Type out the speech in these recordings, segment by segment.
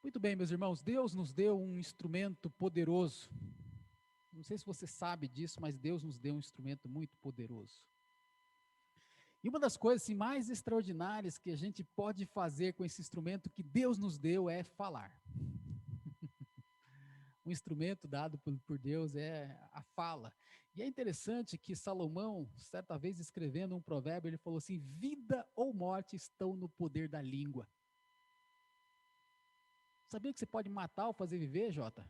Muito bem, meus irmãos, Deus nos deu um instrumento poderoso. Não sei se você sabe disso, mas Deus nos deu um instrumento muito poderoso. E uma das coisas assim, mais extraordinárias que a gente pode fazer com esse instrumento que Deus nos deu é falar. Um instrumento dado por Deus é a fala. E é interessante que Salomão, certa vez escrevendo um provérbio, ele falou assim: vida ou morte estão no poder da língua. Sabia que você pode matar ou fazer viver, Jota?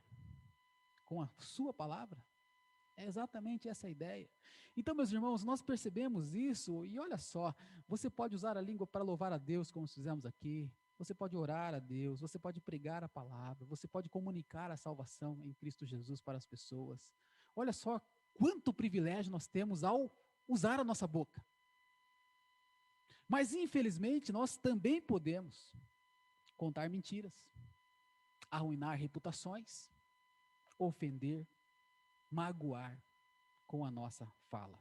Com a sua palavra? É exatamente essa a ideia. Então, meus irmãos, nós percebemos isso, e olha só, você pode usar a língua para louvar a Deus, como fizemos aqui, você pode orar a Deus, você pode pregar a palavra, você pode comunicar a salvação em Cristo Jesus para as pessoas. Olha só quanto privilégio nós temos ao usar a nossa boca. Mas, infelizmente, nós também podemos contar mentiras, arruinar reputações, ofender, magoar com a nossa fala.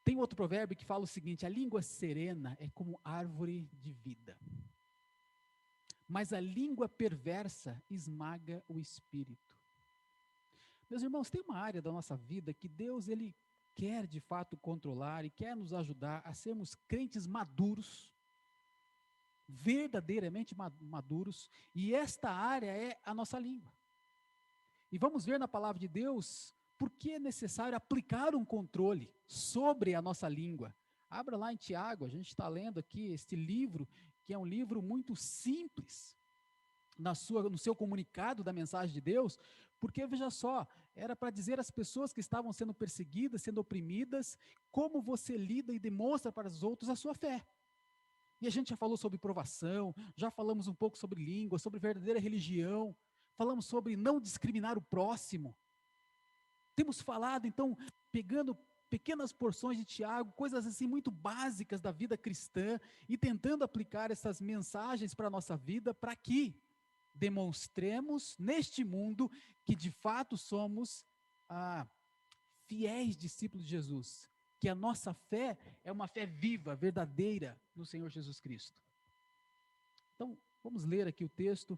Tem outro provérbio que fala o seguinte: a língua serena é como árvore de vida, mas a língua perversa esmaga o espírito. Meus irmãos, tem uma área da nossa vida que Deus ele quer de fato controlar e quer nos ajudar a sermos crentes maduros, verdadeiramente maduros, e esta área é a nossa língua. E vamos ver na palavra de Deus por que é necessário aplicar um controle sobre a nossa língua. Abra lá em Tiago, a gente está lendo aqui este livro, que é um livro muito simples, no seu comunicado da mensagem de Deus, porque veja só, era para dizer às pessoas que estavam sendo perseguidas, sendo oprimidas, como você lida e demonstra para os outros a sua fé. E a gente já falou sobre provação, já falamos um pouco sobre língua, sobre verdadeira religião, falamos sobre não discriminar o próximo. Temos falado, então, pegando pequenas porções de Tiago, coisas assim muito básicas da vida cristã, e tentando aplicar essas mensagens para a nossa vida, para que demonstremos neste mundo que de fato somos fiéis discípulos de Jesus, que a nossa fé é uma fé viva, verdadeira no Senhor Jesus Cristo. Então, vamos ler aqui o texto,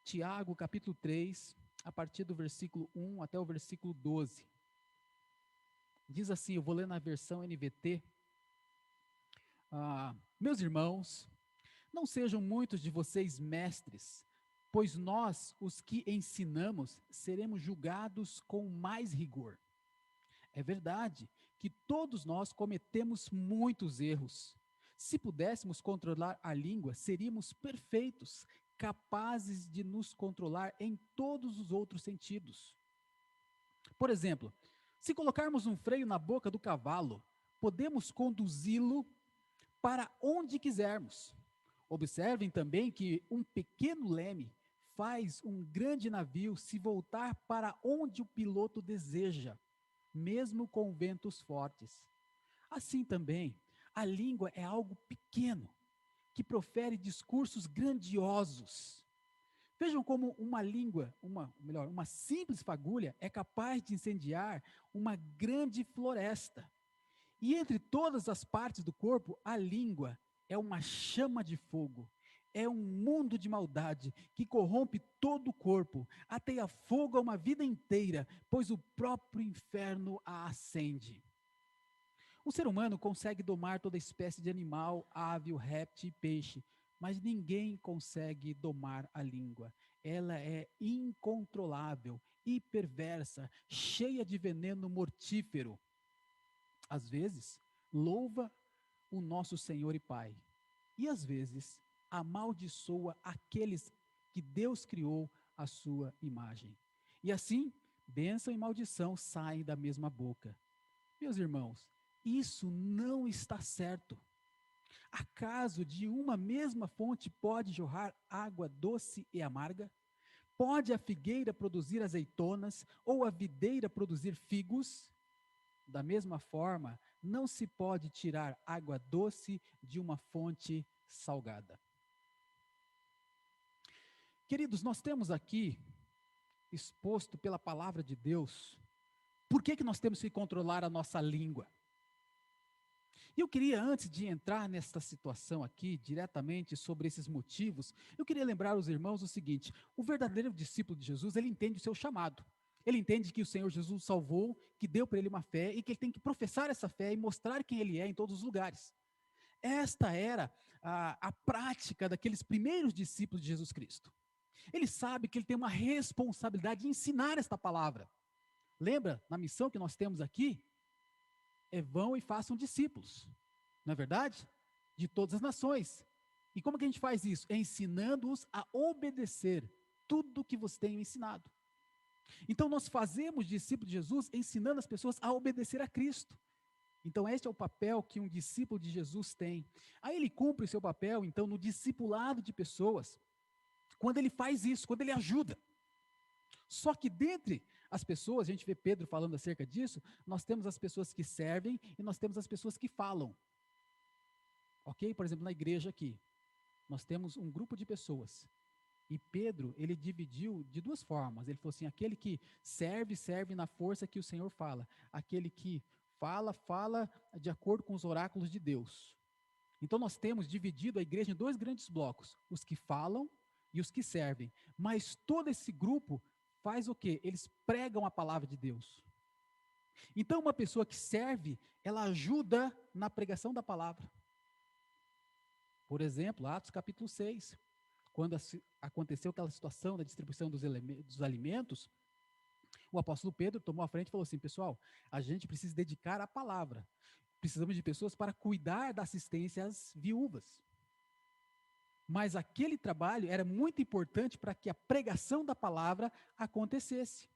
Tiago, capítulo 3, a partir do versículo 1 até o versículo 12. Diz assim, eu vou ler na versão NVT. Meus irmãos, não sejam muitos de vocês mestres, pois nós, os que ensinamos, seremos julgados com mais rigor. É verdade que todos nós cometemos muitos erros. Se pudéssemos controlar a língua, seríamos perfeitos, capazes de nos controlar em todos os outros sentidos. Por exemplo, se colocarmos um freio na boca do cavalo, podemos conduzi-lo para onde quisermos. Observem também que um pequeno leme faz um grande navio se voltar para onde o piloto deseja, mesmo com ventos fortes. Assim também, a língua é algo pequeno, que profere discursos grandiosos. Vejam como uma língua, uma simples fagulha é capaz de incendiar uma grande floresta. E entre todas as partes do corpo, a língua é uma chama de fogo. É um mundo de maldade que corrompe todo o corpo, ateia fogo a uma vida inteira, pois o próprio inferno a acende. O ser humano consegue domar toda espécie de animal, ave, réptil e peixe, mas ninguém consegue domar a língua. Ela é incontrolável e perversa, cheia de veneno mortífero. Às vezes, louva o nosso Senhor e Pai, e às vezes, amaldiçoa aqueles que Deus criou à sua imagem. E assim, bênção e maldição saem da mesma boca. Meus irmãos, isso não está certo. Acaso de uma mesma fonte pode jorrar água doce e amarga? Pode a figueira produzir azeitonas ou a videira produzir figos? Da mesma forma, não se pode tirar água doce de uma fonte salgada. Queridos, nós temos aqui exposto pela palavra de Deus por que nós temos que controlar a nossa língua. E eu queria, antes de entrar nessa situação aqui, diretamente sobre esses motivos, eu queria lembrar os irmãos o seguinte: o verdadeiro discípulo de Jesus, ele entende o seu chamado. Ele entende que o Senhor Jesus o salvou, que deu para ele uma fé e que ele tem que professar essa fé e mostrar quem ele é em todos os lugares. Esta era a prática daqueles primeiros discípulos de Jesus Cristo. Ele sabe que ele tem uma responsabilidade de ensinar esta palavra. Lembra, na missão que nós temos aqui, vão e façam discípulos, não é verdade? De todas as nações. E como que a gente faz isso? É ensinando-os a obedecer tudo que você tem ensinado. Então nós fazemos discípulos de Jesus ensinando as pessoas a obedecer a Cristo. Então este é o papel que um discípulo de Jesus tem. Aí ele cumpre o seu papel, então, no discipulado de pessoas, quando ele faz isso, quando ele ajuda. Só que dentre as pessoas, a gente vê Pedro falando acerca disso, nós temos as pessoas que servem e nós temos as pessoas que falam. Ok? Por exemplo, na igreja aqui, nós temos um grupo de pessoas. E Pedro, ele dividiu de duas formas. Ele falou assim: aquele que serve, serve na força que o Senhor fala. Aquele que fala, fala de acordo com os oráculos de Deus. Então nós temos dividido a igreja em dois grandes blocos: os que falam e os que servem. Mas todo esse grupo faz o quê? Eles pregam a palavra de Deus. Então uma pessoa que serve, ela ajuda na pregação da palavra. Por exemplo, Atos capítulo 6, quando aconteceu aquela situação da distribuição dos alimentos, o apóstolo Pedro tomou a frente e falou assim: pessoal, a gente precisa dedicar a palavra. Precisamos de pessoas para cuidar da assistência às viúvas. Mas aquele trabalho era muito importante para que a pregação da palavra acontecesse.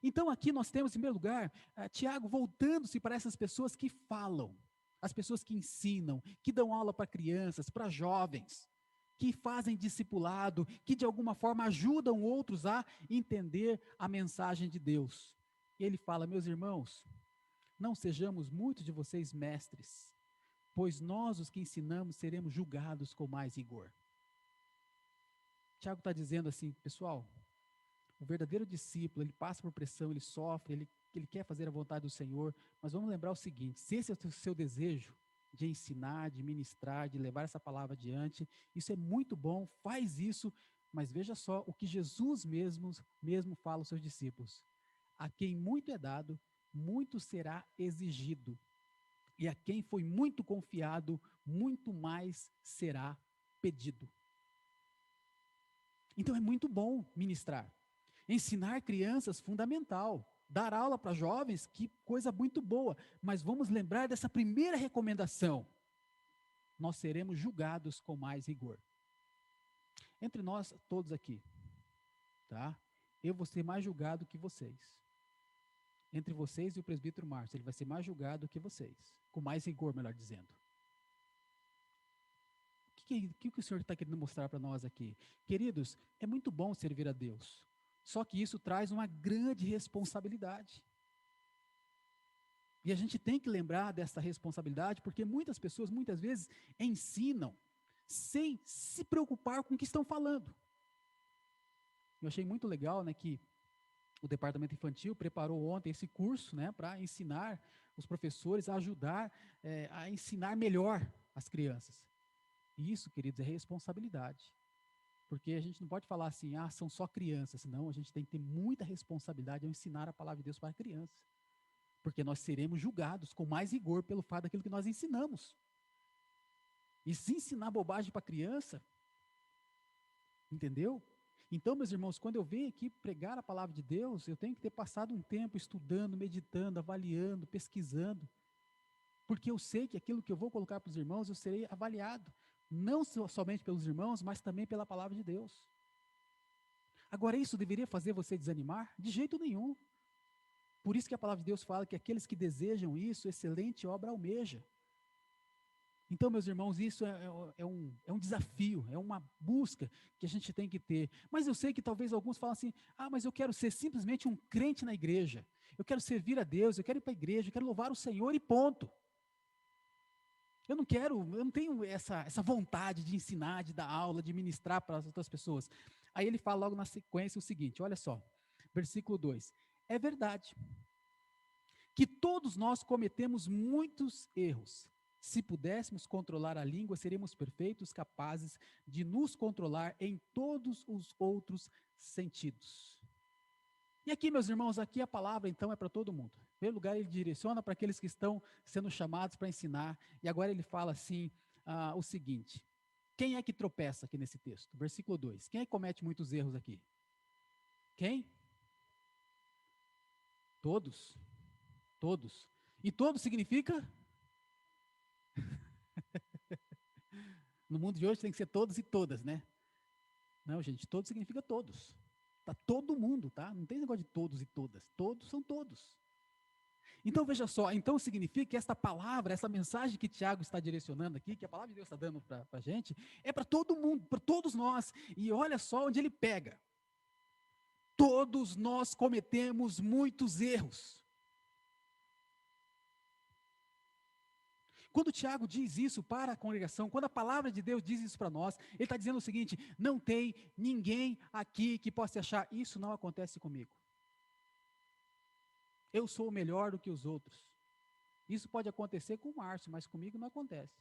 Então aqui nós temos, em primeiro lugar, Tiago voltando-se para essas pessoas que falam, as pessoas que ensinam, que dão aula para crianças, para jovens, que fazem discipulado, que de alguma forma ajudam outros a entender a mensagem de Deus. E ele fala: meus irmãos, não sejamos muitos de vocês mestres, pois nós, os que ensinamos, seremos julgados com mais rigor. Tiago está dizendo assim: pessoal, o verdadeiro discípulo, ele passa por pressão, ele sofre, ele quer fazer a vontade do Senhor, mas vamos lembrar o seguinte: se esse é o seu desejo de ensinar, de ministrar, de levar essa palavra adiante, isso é muito bom, faz isso, mas veja só o que Jesus mesmo fala aos seus discípulos: a quem muito é dado, muito será exigido, e a quem foi muito confiado, muito mais será pedido. Então é muito bom ministrar. Ensinar crianças, fundamental. Dar aula para jovens, que coisa muito boa. Mas vamos lembrar dessa primeira recomendação: nós seremos julgados com mais rigor. Entre nós todos aqui, tá? Eu vou ser mais julgado que vocês. Entre vocês e o presbítero Márcio, ele vai ser mais julgado que vocês. Com mais rigor, melhor dizendo. O que o Senhor está querendo mostrar para nós aqui? Queridos, é muito bom servir a Deus. Só que isso traz uma grande responsabilidade. E a gente tem que lembrar dessa responsabilidade, porque muitas pessoas, muitas vezes, ensinam sem se preocupar com o que estão falando. Eu achei muito legal, né, que o departamento infantil preparou ontem esse curso, né, para ensinar os professores a ajudar a ensinar melhor as crianças. E isso, queridos, é responsabilidade. Porque a gente não pode falar assim: são só crianças. Não, a gente tem que ter muita responsabilidade ao ensinar a palavra de Deus para a criança. Porque nós seremos julgados com mais rigor pelo fato daquilo que nós ensinamos. E se ensinar bobagem para a criança, entendeu? Então, meus irmãos, quando eu venho aqui pregar a palavra de Deus, eu tenho que ter passado um tempo estudando, meditando, avaliando, pesquisando. Porque eu sei que aquilo que eu vou colocar para os irmãos, eu serei avaliado. Não somente pelos irmãos, mas também pela palavra de Deus. Agora, isso deveria fazer você desanimar? De jeito nenhum. Por isso que a palavra de Deus fala que aqueles que desejam isso, excelente obra almeja. Então, meus irmãos, isso é um desafio, é uma busca que a gente tem que ter. Mas eu sei que talvez alguns falem assim: mas eu quero ser simplesmente um crente na igreja. Eu quero servir a Deus, eu quero ir para a igreja, eu quero louvar o Senhor e ponto. Eu não tenho essa vontade de ensinar, de dar aula, de ministrar para as outras pessoas. Aí ele fala logo na sequência o seguinte: olha só, versículo 2: é verdade que todos nós cometemos muitos erros, Se pudéssemos controlar a língua, seríamos perfeitos, capazes de nos controlar em todos os outros sentidos. E aqui, meus irmãos, aqui a palavra então é para todo mundo. Em primeiro lugar, ele direciona para aqueles que estão sendo chamados para ensinar. E agora ele fala assim, o seguinte: quem é que tropeça aqui nesse texto? Versículo 2. Quem é que comete muitos erros aqui? Quem? Todos. Todos. E todos significa? No mundo de hoje tem que ser todos e todas, né? Não, gente, todos significa todos. Tá todo mundo, tá? Não tem negócio de todos e todas. Todos são todos. Então, veja só, então significa que esta palavra, essa mensagem que Tiago está direcionando aqui, que a palavra de Deus está dando para a gente, é para todo mundo, para todos nós. E olha só onde ele pega. Todos nós cometemos muitos erros. Quando Tiago diz isso para a congregação, quando a palavra de Deus diz isso para nós, ele está dizendo o seguinte: não tem ninguém aqui que possa achar, isso não acontece comigo. Eu sou melhor do que os outros. Isso pode acontecer com o Márcio, mas comigo não acontece.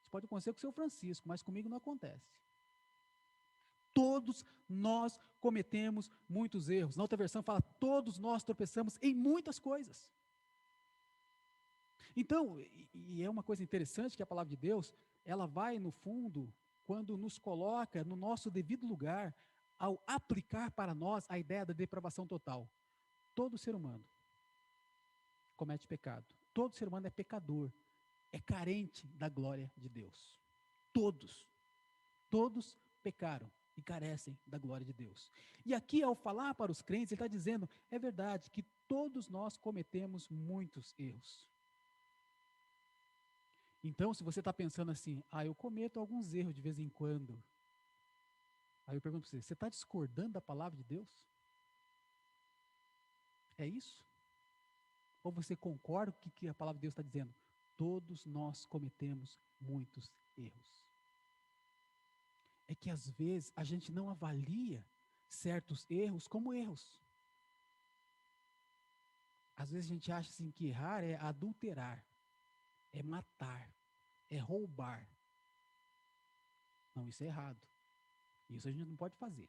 Isso pode acontecer com o seu Francisco, mas comigo não acontece. Todos nós cometemos muitos erros. Na outra versão fala, todos nós tropeçamos em muitas coisas. Então, e é uma coisa interessante que a palavra de Deus, ela vai no fundo, quando nos coloca no nosso devido lugar, ao aplicar para nós a ideia da depravação total. Todo ser humano comete pecado. Todo ser humano é pecador, é carente da glória de Deus. Todos pecaram e carecem da glória de Deus. E aqui, ao falar para os crentes, ele está dizendo, é verdade que todos nós cometemos muitos erros. Então, se você está pensando assim, eu cometo alguns erros de vez em quando. Aí eu pergunto para você está discordando da palavra de Deus? É isso? Ou você concorda com o que a palavra de Deus está dizendo? Todos nós cometemos muitos erros. É que às vezes a gente não avalia certos erros como erros. Às vezes a gente acha assim que errar é adulterar, é matar, é roubar. Não, isso é errado. Isso a gente não pode fazer.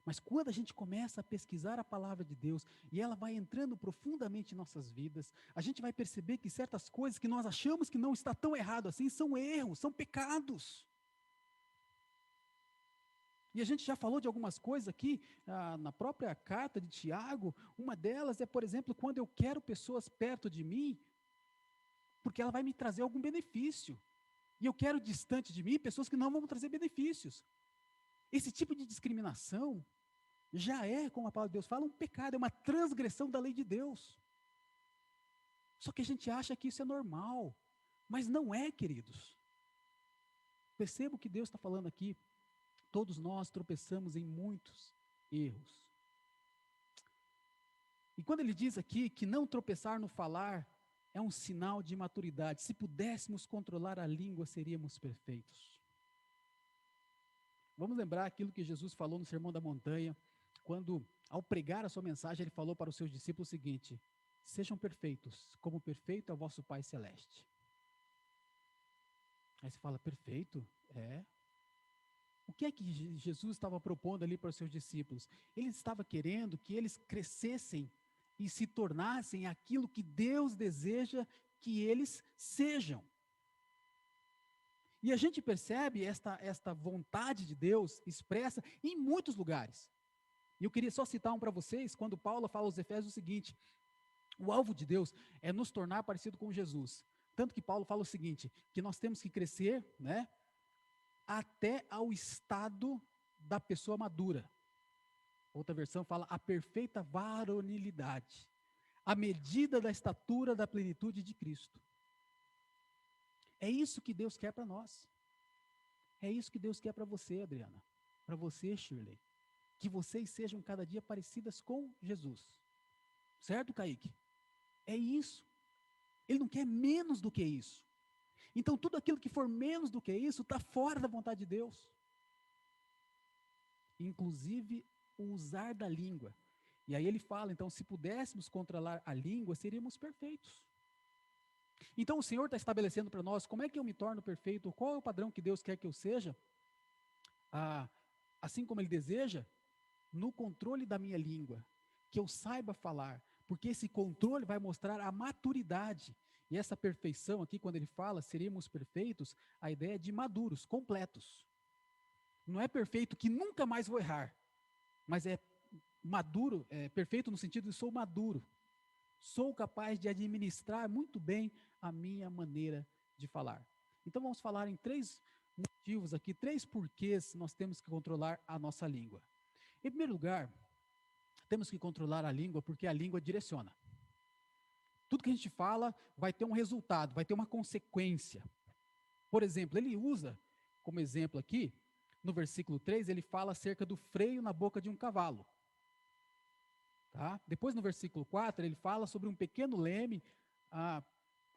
Mas quando a gente começa a pesquisar a palavra de Deus e ela vai entrando profundamente em nossas vidas, a gente vai perceber que certas coisas que nós achamos que não está tão errado assim são erros, são pecados. E a gente já falou de algumas coisas aqui na própria carta de Tiago. Uma delas é, por exemplo, quando eu quero pessoas perto de mim, porque ela vai me trazer algum benefício. E eu quero distante de mim pessoas que não vão trazer benefícios. Esse tipo de discriminação já é, como a palavra de Deus fala, um pecado, é uma transgressão da lei de Deus. Só que a gente acha que isso é normal, mas não é, queridos. Perceba o que Deus está falando aqui. Todos nós tropeçamos em muitos erros. E quando ele diz aqui que não tropeçar no falar é um sinal de maturidade, se pudéssemos controlar a língua, seríamos perfeitos. Vamos lembrar aquilo que Jesus falou no Sermão da Montanha, quando, ao pregar a sua mensagem, ele falou para os seus discípulos o seguinte: sejam perfeitos, como perfeito é o vosso Pai Celeste. Aí você fala, perfeito? É. O que é que Jesus estava propondo ali para os seus discípulos? Ele estava querendo que eles crescessem e se tornassem aquilo que Deus deseja que eles sejam. E a gente percebe esta vontade de Deus expressa em muitos lugares. E eu queria só citar um para vocês, quando Paulo fala aos Efésios o seguinte: o alvo de Deus é nos tornar parecido com Jesus. Tanto que Paulo fala o seguinte, que nós temos que crescer, né, até ao estado da pessoa madura. Outra versão fala a perfeita varonilidade, a medida da estatura da plenitude de Cristo. É isso que Deus quer para nós. É isso que Deus quer para você, Adriana. Para você, Shirley. Que vocês sejam cada dia parecidas com Jesus. Certo, Kaique? É isso. Ele não quer menos do que isso. Então, tudo aquilo que for menos do que isso está fora da vontade de Deus. Inclusive, o usar da língua. E aí ele fala, então, se pudéssemos controlar a língua, seríamos perfeitos. Então o Senhor está estabelecendo para nós como é que eu me torno perfeito, qual é o padrão que Deus quer que eu seja, ah, assim como Ele deseja, no controle da minha língua, que eu saiba falar, porque esse controle vai mostrar a maturidade. E essa perfeição aqui, quando ele fala, seríamos perfeitos, a ideia é de maduros, completos. Não é perfeito que nunca mais vou errar, mas é maduro, é perfeito no sentido de sou maduro. Sou capaz de administrar muito bem a minha maneira de falar. Então vamos falar em três motivos aqui, três porquês nós temos que controlar a nossa língua. Em primeiro lugar, temos que controlar a língua porque a língua direciona. Tudo que a gente fala vai ter um resultado, vai ter uma consequência. Por exemplo, ele usa, como exemplo aqui, no versículo 3, ele fala acerca do freio na boca de um cavalo. Tá? Depois, no versículo 4, ele fala sobre um pequeno leme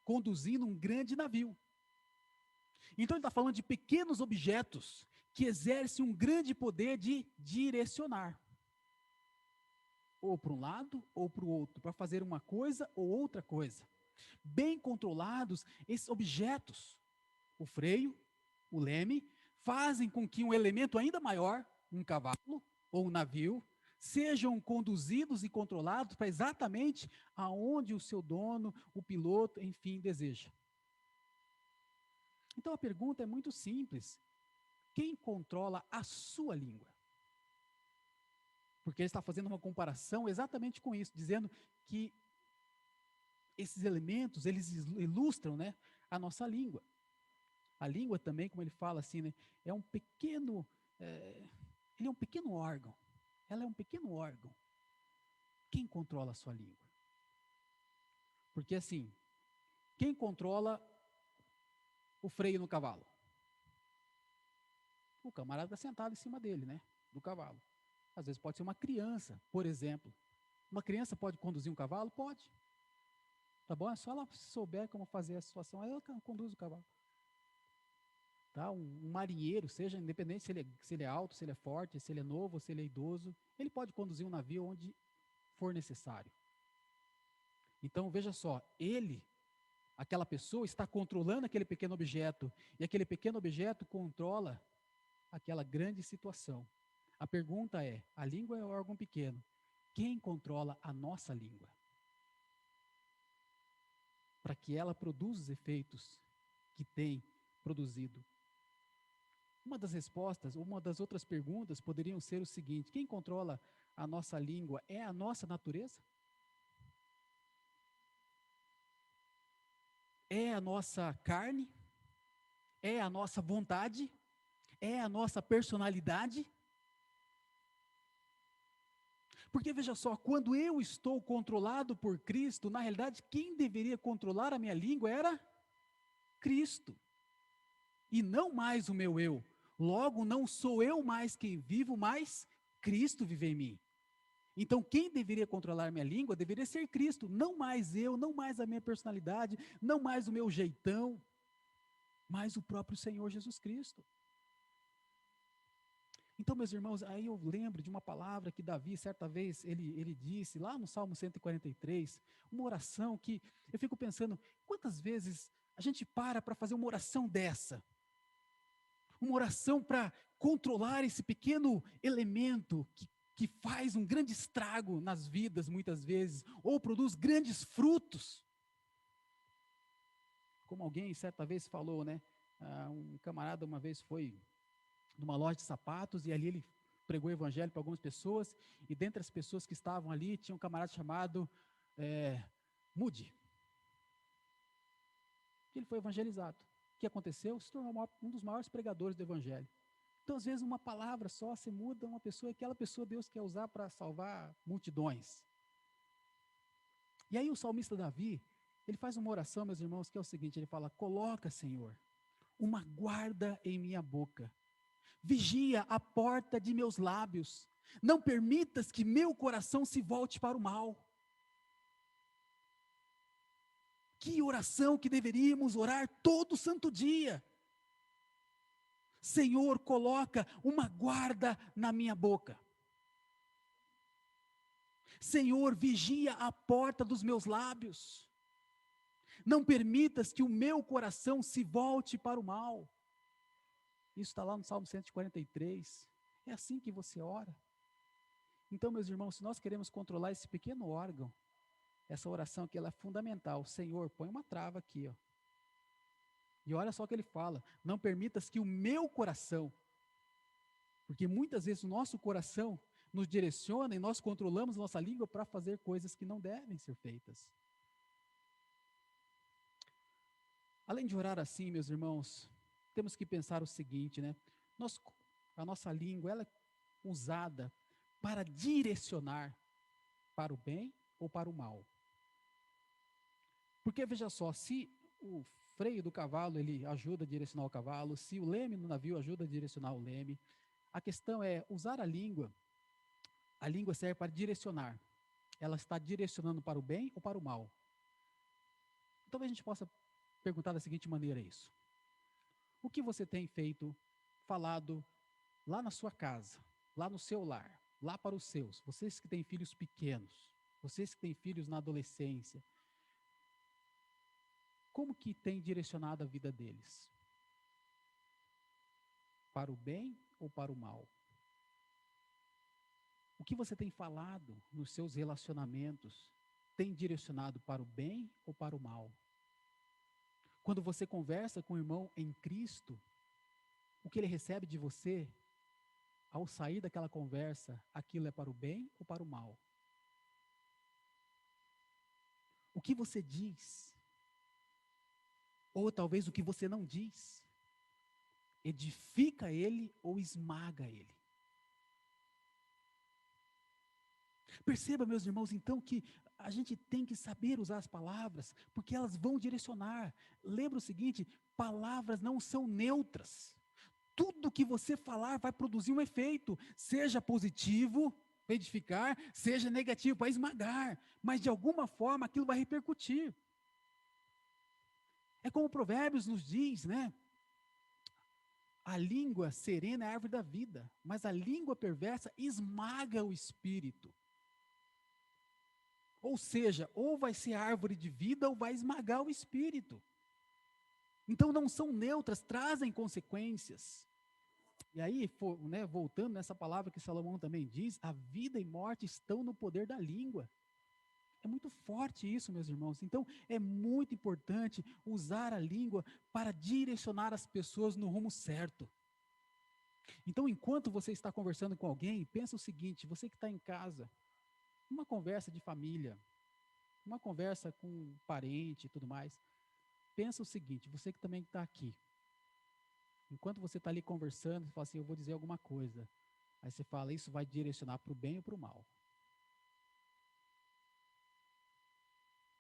conduzindo um grande navio. Então, ele está falando de pequenos objetos que exercem um grande poder de direcionar. Ou para um lado, ou para o outro, para fazer uma coisa ou outra coisa. Bem controlados, esses objetos, o freio, o leme, fazem com que um elemento ainda maior, um cavalo ou um navio, sejam conduzidos e controlados para exatamente aonde o seu dono, o piloto, enfim, deseja. Então a pergunta é muito simples: quem controla a sua língua? Porque ele está fazendo uma comparação exatamente com isso, dizendo que esses elementos, eles ilustram, né, a nossa língua. A língua também, como ele fala assim, né, é um pequeno, ele é um pequeno órgão. Ela é um pequeno órgão. Quem controla a sua língua? Porque assim, quem controla o freio no cavalo? O camarada está sentado em cima dele, né, do cavalo. Às vezes pode ser uma criança, por exemplo. Uma criança pode conduzir um cavalo? Pode. Tá bom? É só ela souber como fazer a situação, aí ela conduz o cavalo. Tá? Um marinheiro, seja independente se ele é alto, se ele é forte, se ele é novo, se ele é idoso, ele pode conduzir um navio onde for necessário. Então, veja só, aquela pessoa, está controlando aquele pequeno objeto, e aquele pequeno objeto controla aquela grande situação. A pergunta é: a língua é um órgão pequeno, quem controla a nossa língua? Para que ela produza os efeitos que tem produzido. Uma das respostas, uma das outras perguntas poderiam ser o seguinte: quem controla a nossa língua é a nossa natureza? É a nossa carne? É a nossa vontade? É a nossa personalidade? Porque veja só, quando eu estou controlado por Cristo, na realidade, quem deveria controlar a minha língua era Cristo. E não mais o meu eu. Logo, não sou eu mais quem vivo, mas Cristo vive em mim. Então, quem deveria controlar minha língua deveria ser Cristo, não mais eu, não mais a minha personalidade, não mais o meu jeitão, mas o próprio Senhor Jesus Cristo. Então, meus irmãos, aí eu lembro de uma palavra que Davi, certa vez, ele disse, lá no Salmo 143, uma oração que eu fico pensando, quantas vezes a gente para fazer uma oração dessa? Uma oração para controlar esse pequeno elemento que faz um grande estrago nas vidas, muitas vezes, ou produz grandes frutos. Como alguém certa vez falou, né? Um camarada uma vez foi numa loja de sapatos e ali ele pregou o evangelho para algumas pessoas, e dentre as pessoas que estavam ali, tinha um camarada chamado Moody. Ele foi evangelizado. O que aconteceu? Se tornou um dos maiores pregadores do evangelho. Então, às vezes, uma palavra só se muda uma pessoa, e aquela pessoa Deus quer usar para salvar multidões. E aí o salmista Davi, ele faz uma oração, meus irmãos, que é o seguinte, ele fala: coloca, Senhor, uma guarda em minha boca, vigia a porta de meus lábios, não permitas que meu coração se volte para o mal. Que oração que deveríamos orar todo santo dia. Senhor, coloca uma guarda na minha boca. Senhor, vigia a porta dos meus lábios. Não permitas que o meu coração se volte para o mal. Isso está lá no Salmo 143. É assim que você ora. Então, meus irmãos, se nós queremos controlar esse pequeno órgão, essa oração aqui ela é fundamental. Senhor, põe uma trava aqui, ó. E olha só o que ele fala: não permitas que o meu coração, porque muitas vezes o nosso coração nos direciona e nós controlamos nossa língua para fazer coisas que não devem ser feitas. Além de orar assim, meus irmãos, temos que pensar o seguinte, né? Nós, a nossa língua, ela é usada para direcionar para o bem ou para o mal. Porque veja só, se o freio do cavalo ele ajuda a direcionar o cavalo, se o leme no navio ajuda a direcionar o leme, a questão é usar a língua serve para direcionar. Ela está direcionando para o bem ou para o mal? Talvez a gente possa perguntar da seguinte maneira isso: o que você tem feito, falado lá na sua casa, lá no seu lar, lá para os seus, vocês que têm filhos pequenos, vocês que têm filhos na adolescência, como que tem direcionado a vida deles? Para o bem ou para o mal? O que você tem falado nos seus relacionamentos tem direcionado para o bem ou para o mal? Quando você conversa com o irmão em Cristo, o que ele recebe de você, ao sair daquela conversa, aquilo é para o bem ou para o mal? O que você diz, ou talvez o que você não diz, edifica ele ou esmaga ele? Perceba, meus irmãos, então, que a gente tem que saber usar as palavras, porque elas vão direcionar. Lembra o seguinte: palavras não são neutras. Tudo que você falar vai produzir um efeito, seja positivo, para edificar, seja negativo, para esmagar, mas de alguma forma aquilo vai repercutir. É como Provérbios nos diz, né? A língua serena é a árvore da vida, mas a língua perversa esmaga o espírito. Ou seja, ou vai ser árvore de vida ou vai esmagar o espírito. Então não são neutras, trazem consequências. E aí, né, voltando nessa palavra que Salomão também diz, a vida e morte estão no poder da língua. É muito forte isso, meus irmãos. Então, é muito importante usar a língua para direcionar as pessoas no rumo certo. Então, enquanto você está conversando com alguém, pensa o seguinte: você que está em casa, uma conversa de família, uma conversa com um parente e tudo mais, pensa o seguinte: você que também está aqui, enquanto você está ali conversando, você fala assim, eu vou dizer alguma coisa. Aí você fala, isso vai direcionar para o bem ou para o mal?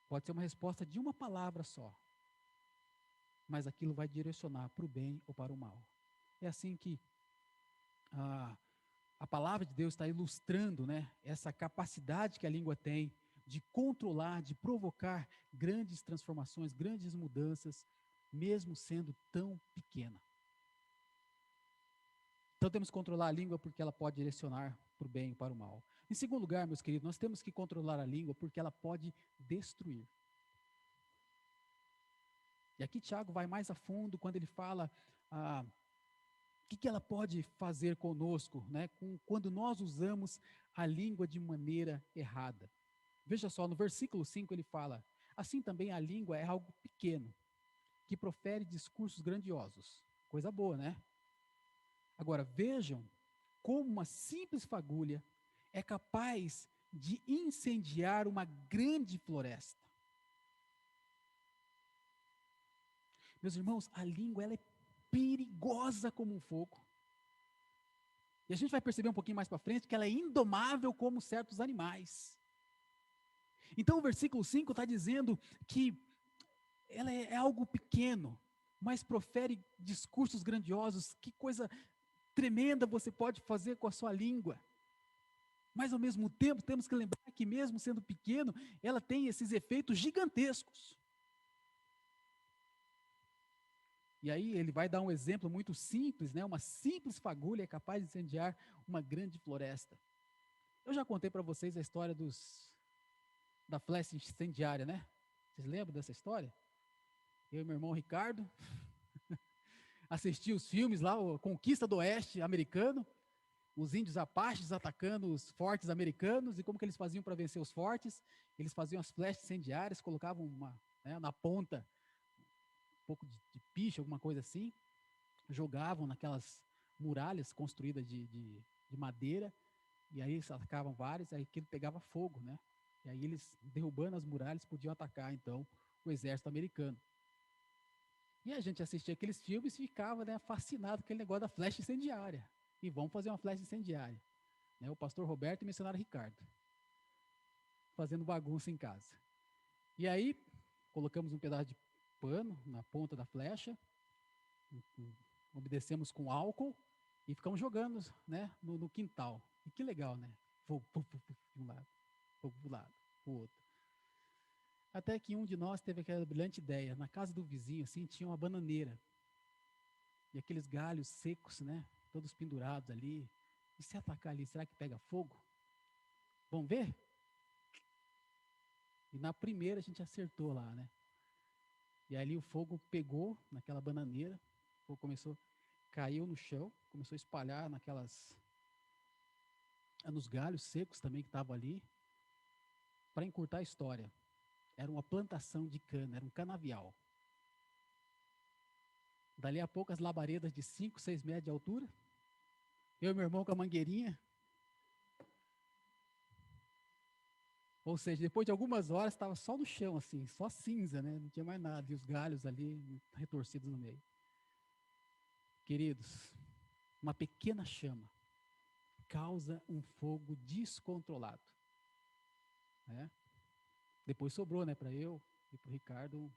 Pode ser uma resposta de uma palavra só, mas aquilo vai direcionar para o bem ou para o mal. É assim que a, a palavra de Deus está ilustrando, né, essa capacidade que a língua tem de controlar, de provocar grandes transformações, grandes mudanças, mesmo sendo tão pequena. Então temos que controlar a língua porque ela pode direcionar para o bem e para o mal. Em segundo lugar, meus queridos, nós temos que controlar a língua porque ela pode destruir. E aqui Tiago vai mais a fundo quando ele fala o que ela pode fazer conosco, né, quando nós usamos a língua de maneira errada. Veja só, no versículo 5 ele fala, assim também a língua é algo pequeno, que profere discursos grandiosos. Coisa boa, né? Agora, vejam como uma simples fagulha é capaz de incendiar uma grande floresta. Meus irmãos, a língua ela é perigosa como um fogo. E a gente vai perceber um pouquinho mais para frente que ela é indomável como certos animais. Então o versículo 5 está dizendo que ela é algo pequeno, mas profere discursos grandiosos. Que coisa tremenda você pode fazer com a sua língua. Mas ao mesmo tempo temos que lembrar que mesmo sendo pequeno, ela tem esses efeitos gigantescos. E aí ele vai dar um exemplo muito simples, né? Uma simples fagulha é capaz de incendiar uma grande floresta. Eu já contei para vocês a história da flecha incendiária, né? Vocês lembram dessa história? eu e meu irmão Ricardo, assisti os filmes lá, o Conquista do Oeste americano, os índios apaches atacando os fortes americanos, e como que eles faziam para vencer os fortes? Eles faziam as flechas incendiárias, colocavam na ponta um pouco de piche, alguma coisa assim, jogavam naquelas muralhas construídas de madeira, e aí eles atacavam vários, aí aquilo pegava fogo, né? E aí eles, derrubando as muralhas, podiam atacar, então, o exército americano. E a gente assistia aqueles filmes e ficava, né, fascinado com aquele negócio da flecha incendiária. E vamos fazer uma flecha incendiária. Né? O pastor Roberto e o missionário Ricardo, fazendo bagunça em casa. E aí, colocamos um pedaço de pano na ponta da flecha, obedecemos com álcool e ficamos jogando, né, no quintal. E que legal, né? Fogo, de um lado, fogo do lado, pro outro. Até que um de nós teve aquela brilhante ideia. Na casa do vizinho, assim, tinha uma bananeira. E aqueles galhos secos, né? Todos pendurados ali. E se atacar ali, será que pega fogo? Vamos ver? E na primeira a gente acertou lá, né? E ali o fogo pegou naquela bananeira, o fogo começou, caiu no chão, começou a espalhar nos galhos secos também que estavam ali. Para encurtar a história, era uma plantação de cana, era um canavial. Dali a pouco as labaredas de 5, 6 metros de altura, eu e meu irmão com a mangueirinha. Ou seja, depois de algumas horas estava só no chão, assim, só cinza, né? Não tinha mais nada, e os galhos ali retorcidos no meio. Queridos, uma pequena chama causa um fogo descontrolado. Né? Depois sobrou, né, para eu e para o Ricardo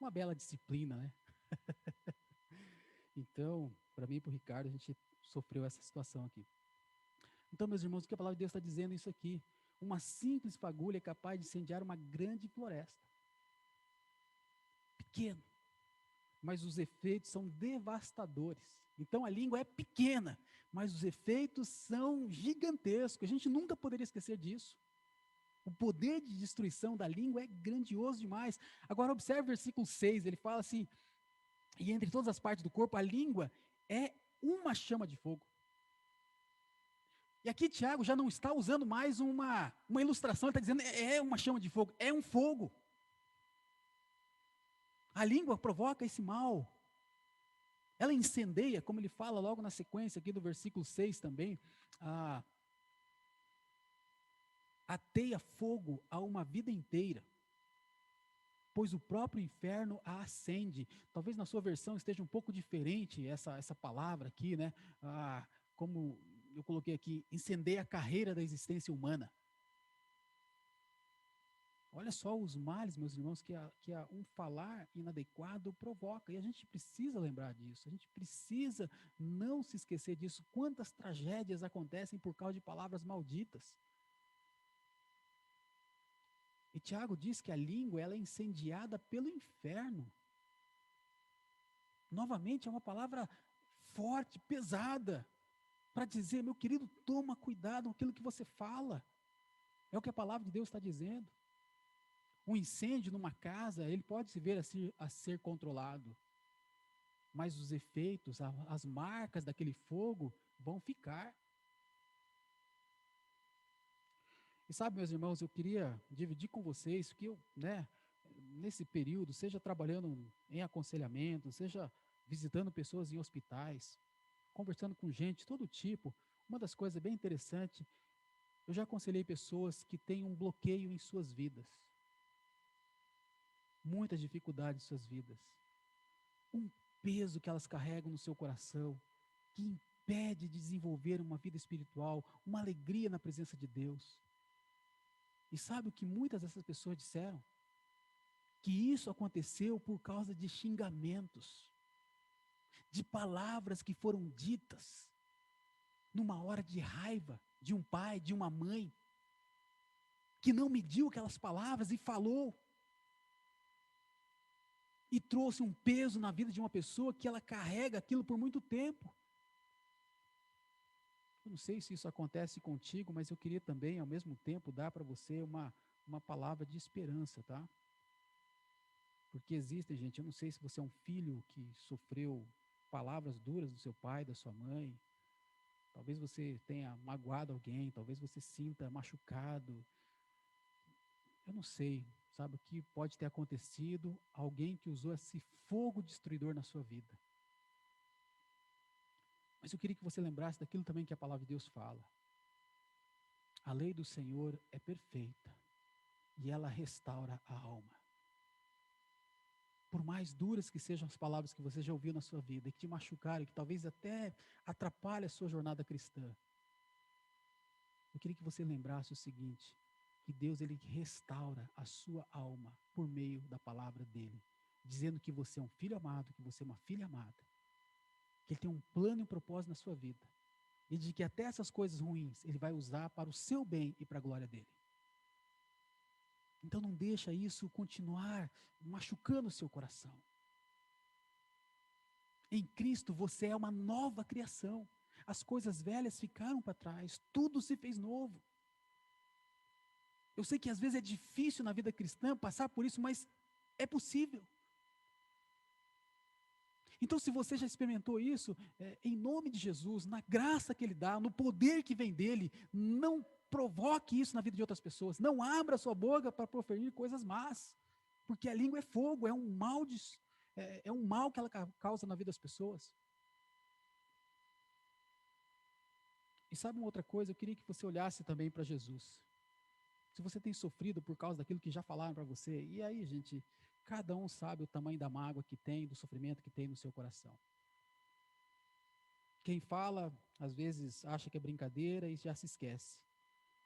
uma bela disciplina, né? Então, para mim e para o Ricardo, a gente sofreu essa situação aqui. Então, meus irmãos, o que a palavra de Deus está dizendo é isso aqui? Uma simples fagulha é capaz de incendiar uma grande floresta. Pequeno, mas os efeitos são devastadores. Então, a língua é pequena, mas os efeitos são gigantescos. A gente nunca poderia esquecer disso. O poder de destruição da língua é grandioso demais. Agora, observe o versículo 6, ele fala assim: e entre todas as partes do corpo, a língua é uma chama de fogo. E aqui Tiago já não está usando mais uma ilustração, ele está dizendo é uma chama de fogo, é um fogo. A língua provoca esse mal. Ela incendeia, como ele fala logo na sequência aqui do versículo 6 também, ateia fogo a uma vida inteira, pois o próprio inferno a acende. Talvez na sua versão esteja um pouco diferente essa palavra aqui, né? Como eu coloquei aqui, incendeia a carreira da existência humana. Olha só os males, meus irmãos, que um falar inadequado provoca. E a gente precisa lembrar disso. A gente precisa não se esquecer disso. Quantas tragédias acontecem por causa de palavras malditas. E Tiago diz que a língua ela é incendiada pelo inferno. Novamente, é uma palavra forte, pesada, para dizer, meu querido, toma cuidado com aquilo que você fala. É o que a palavra de Deus está dizendo. Um incêndio numa casa, ele pode se ver a ser controlado, mas os efeitos, as marcas daquele fogo vão ficar. E sabe, meus irmãos, eu queria dividir com vocês que eu, né, nesse período, seja trabalhando em aconselhamento, seja visitando pessoas em hospitais, conversando com gente de todo tipo, uma das coisas bem interessantes, eu já aconselhei pessoas que têm um bloqueio em suas vidas, muitas dificuldades em suas vidas, um peso que elas carregam no seu coração, que impede de desenvolver uma vida espiritual, uma alegria na presença de Deus. E sabe o que muitas dessas pessoas disseram? Que isso aconteceu por causa de xingamentos, de palavras que foram ditas numa hora de raiva de um pai, de uma mãe, que não mediu aquelas palavras e falou, e trouxe um peso na vida de uma pessoa que ela carrega aquilo por muito tempo. Eu não sei se isso acontece contigo, mas eu queria também, ao mesmo tempo, dar para você uma palavra de esperança, tá? Porque existem, gente, eu não sei se você é um filho que sofreu palavras duras do seu pai, da sua mãe, talvez você tenha magoado alguém, talvez você sinta machucado, eu não sei, sabe o que pode ter acontecido, alguém que usou esse fogo destruidor na sua vida. Mas eu queria que você lembrasse daquilo também que a palavra de Deus fala. A lei do Senhor é perfeita e ela restaura a alma. Por mais duras que sejam as palavras que você já ouviu na sua vida e que te machucaram, que talvez até atrapalhem a sua jornada cristã, eu queria que você lembrasse o seguinte, que Deus ele restaura a sua alma por meio da palavra dele, dizendo que você é um filho amado, que você é uma filha amada, que ele tem um plano e um propósito na sua vida, e de que até essas coisas ruins ele vai usar para o seu bem e para a glória dele. Então não deixa isso continuar machucando o seu coração. Em Cristo você é uma nova criação. As coisas velhas ficaram para trás, tudo se fez novo. Eu sei que às vezes é difícil na vida cristã passar por isso, mas é possível. Então, se você já experimentou isso, em nome de Jesus, na graça que Ele dá, no poder que vem dEle, não provoque isso na vida de outras pessoas. Não abra sua boca para proferir coisas más, porque a língua é fogo, é um mal, é um mal que ela causa na vida das pessoas. E sabe uma outra coisa? Eu queria que você olhasse também para Jesus. Se você tem sofrido por causa daquilo que já falaram para você, e aí, gente, cada um sabe o tamanho da mágoa que tem, do sofrimento que tem no seu coração. Quem fala, às vezes, acha que é brincadeira e já se esquece.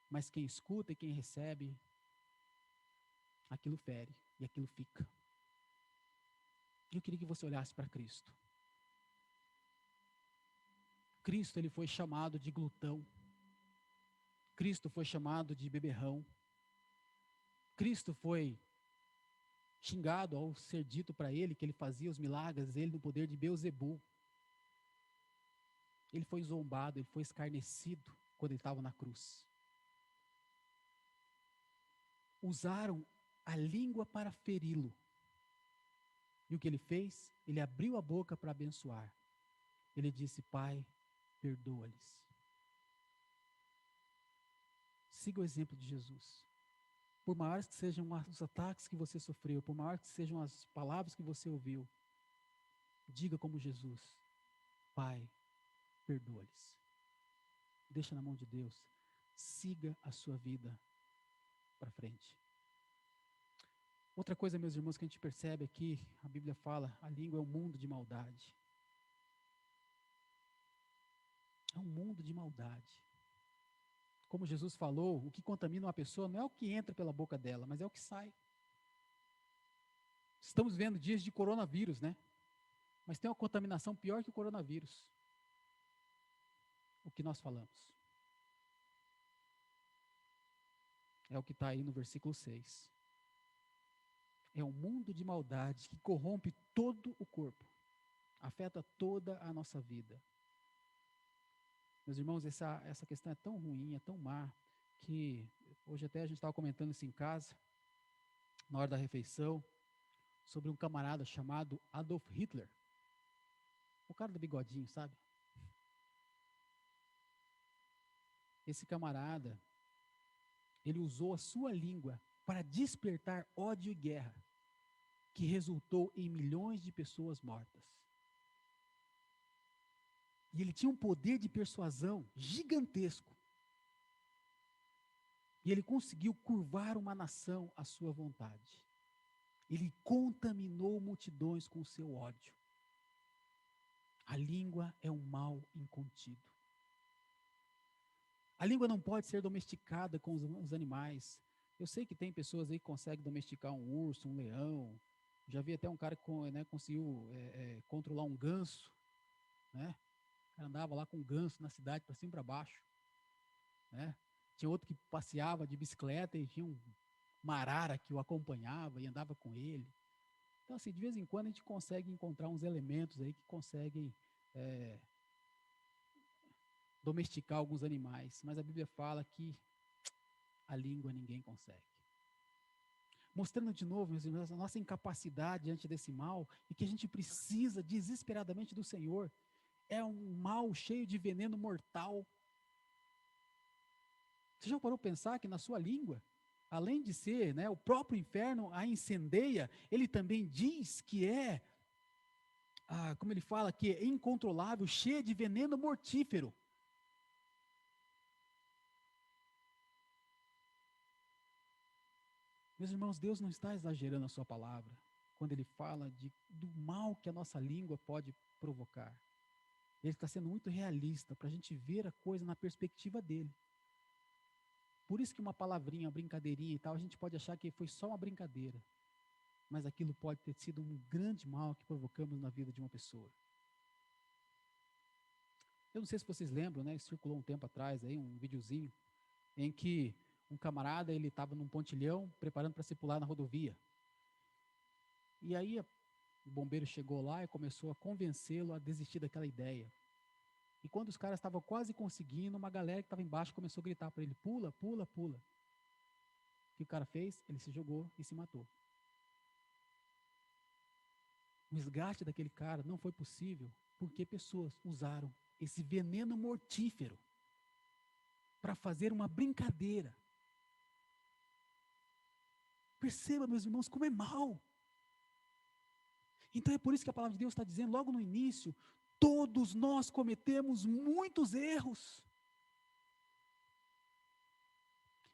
Mas quem escuta e quem recebe, aquilo fere e aquilo fica. Eu queria que você olhasse para Cristo. Cristo, ele foi chamado de glutão. Cristo foi chamado de beberrão. Cristo foi xingado ao ser dito para ele que ele fazia os milagres dele no poder de Beelzebul. Ele foi zombado, ele foi escarnecido quando ele estava na cruz. Usaram a língua para feri-lo. E o que ele fez? Ele abriu a boca para abençoar. Ele disse: Pai, perdoa-lhes. Siga o exemplo de Jesus. Por maiores que sejam os ataques que você sofreu, por maiores que sejam as palavras que você ouviu, diga como Jesus: Pai, perdoa-lhes. Deixa na mão de Deus. Siga a sua vida para frente. Outra coisa, meus irmãos, que a gente percebe aqui, a Bíblia fala, a língua é um mundo de maldade. É um mundo de maldade. Como Jesus falou, o que contamina uma pessoa não é o que entra pela boca dela, mas é o que sai. Estamos vendo dias de coronavírus, né? Mas tem uma contaminação pior que o coronavírus. O que nós falamos. É o que está aí no versículo 6. É um mundo de maldade que corrompe todo o corpo. Afeta toda a nossa vida. Meus irmãos, essa questão é tão ruim, é tão má, que hoje até a gente estava comentando isso em casa, na hora da refeição, sobre um camarada chamado Adolf Hitler. O cara do bigodinho, sabe? Esse camarada, ele usou a sua língua para despertar ódio e guerra, que resultou em milhões de pessoas mortas. E ele tinha um poder de persuasão gigantesco. E ele conseguiu curvar uma nação à sua vontade. Ele contaminou multidões com o seu ódio. A língua é um mal incontido. A língua não pode ser domesticada com os animais. Eu sei que tem pessoas aí que conseguem domesticar um urso, um leão. Já vi até um cara que conseguiu controlar um ganso, né? O cara andava lá com um ganso na cidade, para cima e para baixo, né? Tinha outro que passeava de bicicleta e tinha uma arara que o acompanhava e andava com ele. Então, assim, de vez em quando a gente consegue encontrar uns elementos aí que conseguem domesticar alguns animais, mas a Bíblia fala que a língua ninguém consegue. mostrando de novo, meus irmãos, a nossa incapacidade diante desse mal e que a gente precisa desesperadamente do Senhor. É um mal cheio de veneno mortal. Você já parou para pensar que na sua língua, além de ser, né, o próprio inferno a incendeia, ele também diz que é, como ele fala, que é incontrolável, cheia de veneno mortífero. Meus irmãos, Deus não está exagerando a sua palavra quando ele fala do mal que a nossa língua pode provocar. Ele está sendo muito realista para a gente ver a coisa na perspectiva dele. Por isso que uma palavrinha, uma brincadeirinha e tal, a gente pode achar que foi só uma brincadeira. Mas aquilo pode ter sido um grande mal que provocamos na vida de uma pessoa. Eu não sei se vocês lembram, né? Circulou um tempo atrás aí um videozinho em que um camarada ele estava num pontilhão preparando para se pular na rodovia. E aí o bombeiro chegou lá e começou a convencê-lo a desistir daquela ideia. E quando os caras estavam quase conseguindo, uma galera que estava embaixo começou a gritar para ele: pula, pula, pula. O que o cara fez? Ele se jogou e se matou. O resgate daquele cara não foi possível porque pessoas usaram esse veneno mortífero para fazer uma brincadeira. Perceba, meus irmãos, como é mal. Então é por isso que a palavra de Deus está dizendo logo no início: todos nós cometemos muitos erros.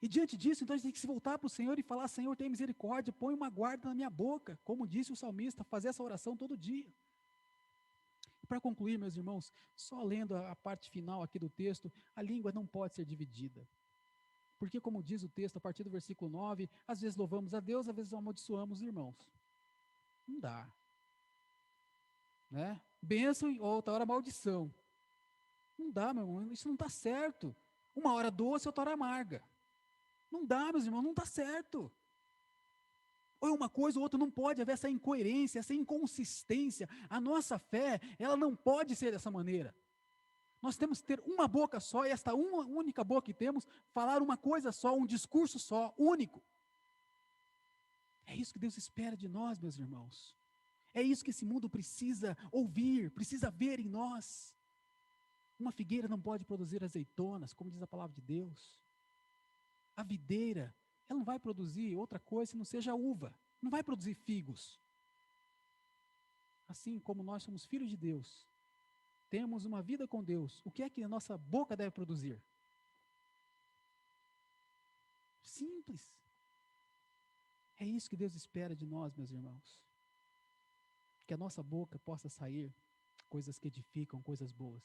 E diante disso, então a gente tem que se voltar para o Senhor e falar: Senhor, tem misericórdia, põe uma guarda na minha boca, como disse o salmista, fazer essa oração todo dia. Para concluir, meus irmãos, só lendo a parte final aqui do texto, a língua não pode ser dividida. Porque, como diz o texto, a partir do versículo 9, às vezes louvamos a Deus, às vezes amaldiçoamos os irmãos. Não dá. Né? Bênção e outra hora maldição. Não dá, meu irmão, isso não está certo. Uma hora doce, outra hora amarga. Não dá, meus irmãos, não está certo. Ou é uma coisa ou outra, não pode haver essa incoerência, essa inconsistência. A nossa fé, ela não pode ser dessa maneira. Nós temos que ter uma boca só, e esta uma única boca que temos, falar uma coisa só, um discurso só, único. É isso que Deus espera de nós, meus irmãos. É isso que esse mundo precisa ouvir, precisa ver em nós. Uma figueira não pode produzir azeitonas, como diz a palavra de Deus. A videira, ela não vai produzir outra coisa se não seja uva. Não vai produzir figos. Assim como nós somos filhos de Deus, temos uma vida com Deus, o que é que a nossa boca deve produzir? Simples. É isso que Deus espera de nós, meus irmãos. Que a nossa boca possa sair coisas que edificam, coisas boas.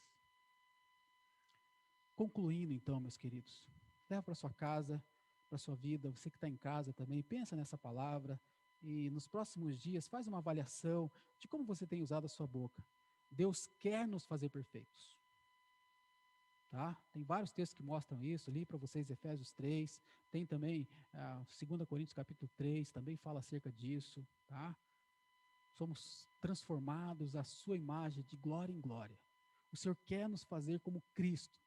Concluindo então, meus queridos, leva para sua casa, para sua vida, você que está em casa também, pensa nessa palavra e nos próximos dias faz uma avaliação de como você tem usado a sua boca. Deus quer nos fazer perfeitos. Tá? Tem vários textos que mostram isso, li para vocês Efésios 3, tem também 2 Coríntios capítulo 3, também fala acerca disso, tá? Somos transformados à sua imagem de glória em glória. O Senhor quer nos fazer como Cristo.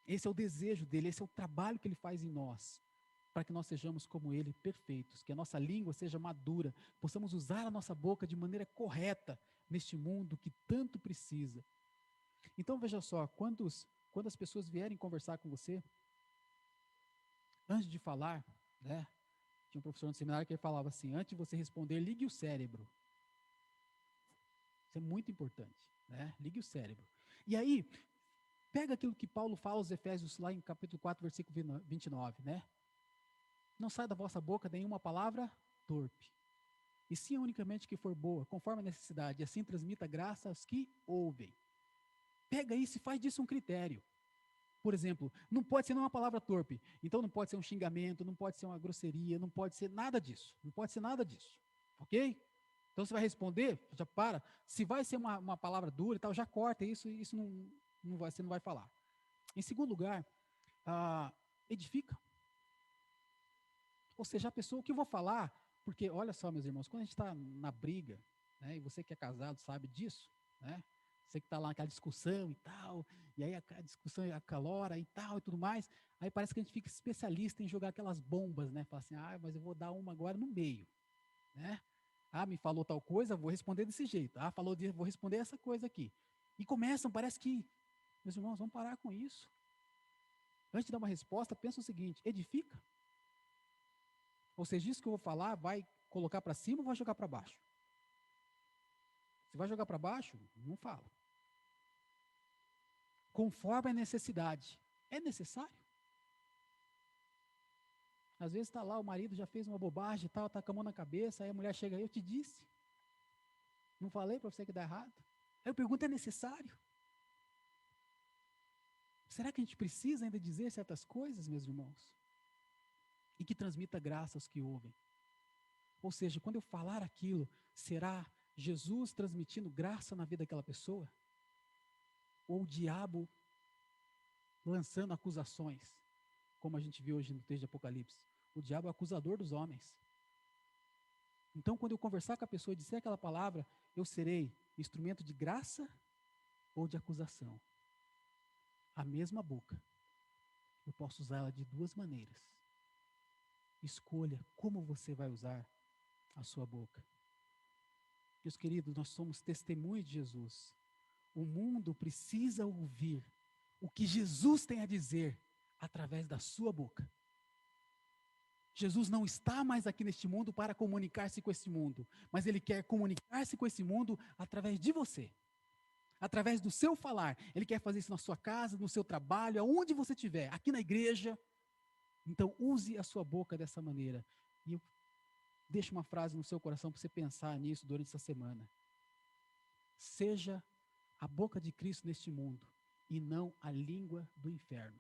Esse é o desejo dele, esse é o trabalho que ele faz em nós, para que nós sejamos como ele, perfeitos, que a nossa língua seja madura, possamos usar a nossa boca de maneira correta neste mundo que tanto precisa. Então veja só, quando as pessoas vierem conversar com você, antes de falar, né, tinha um professor no seminário que ele falava assim: antes de você responder, ligue o cérebro. Isso é muito importante, né? Ligue o cérebro. E aí, pega aquilo que Paulo fala aos Efésios, lá em capítulo 4, versículo 29, né? Não sai da vossa boca nenhuma palavra torpe, e sim unicamente que for boa, conforme a necessidade, e assim transmita graça aos que ouvem. Pega isso e faz disso um critério. Por exemplo, não pode ser uma palavra torpe, então não pode ser um xingamento, não pode ser uma grosseria, não pode ser nada disso, não pode ser nada disso, ok? Então você vai responder, já para. Se vai ser uma palavra dura e tal, já corta isso não vai, você não vai falar. Em segundo lugar, edifica. Ou seja, a pessoa, o que eu vou falar, porque olha só, meus irmãos, quando a gente está na briga, né, e você que é casado sabe disso, né? Você que está lá naquela discussão e tal, e aí a discussão acalora e tal e tudo mais, aí parece que a gente fica especialista em jogar aquelas bombas, né? Fala assim, mas eu vou dar uma agora no meio, né? Me falou tal coisa, vou responder desse jeito. Vou responder essa coisa aqui. E começam, parece que, meus irmãos, vamos parar com isso. Antes de dar uma resposta, pensa o seguinte: edifica? Ou seja, isso que eu vou falar vai colocar para cima ou vai jogar para baixo? Se vai jogar para baixo, não fala. Conforme a necessidade. É necessário? Às vezes está lá, o marido já fez uma bobagem e tal, está com a mão na cabeça, aí a mulher chega aí, eu te disse. Não falei para você que dá errado? Aí eu pergunto, é necessário? Será que a gente precisa ainda dizer certas coisas, meus irmãos? E que transmita graça aos que ouvem. Ou seja, quando eu falar aquilo, será Jesus transmitindo graça na vida daquela pessoa? Ou o diabo lançando acusações, como a gente viu hoje no texto de Apocalipse? O diabo é o acusador dos homens. Então, quando eu conversar com a pessoa e disser aquela palavra, eu serei instrumento de graça ou de acusação? A mesma boca, eu posso usá-la de duas maneiras. Escolha como você vai usar a sua boca. Meus queridos, nós somos testemunhas de Jesus. O mundo precisa ouvir o que Jesus tem a dizer através da sua boca. Jesus não está mais aqui neste mundo para comunicar-se com esse mundo, mas ele quer comunicar-se com esse mundo através de você. Através do seu falar. Ele quer fazer isso na sua casa, no seu trabalho, aonde você estiver, aqui na igreja. Então, use a sua boca dessa maneira. E eu deixo uma frase no seu coração para você pensar nisso durante essa semana. Seja a boca de Cristo neste mundo e não a língua do inferno.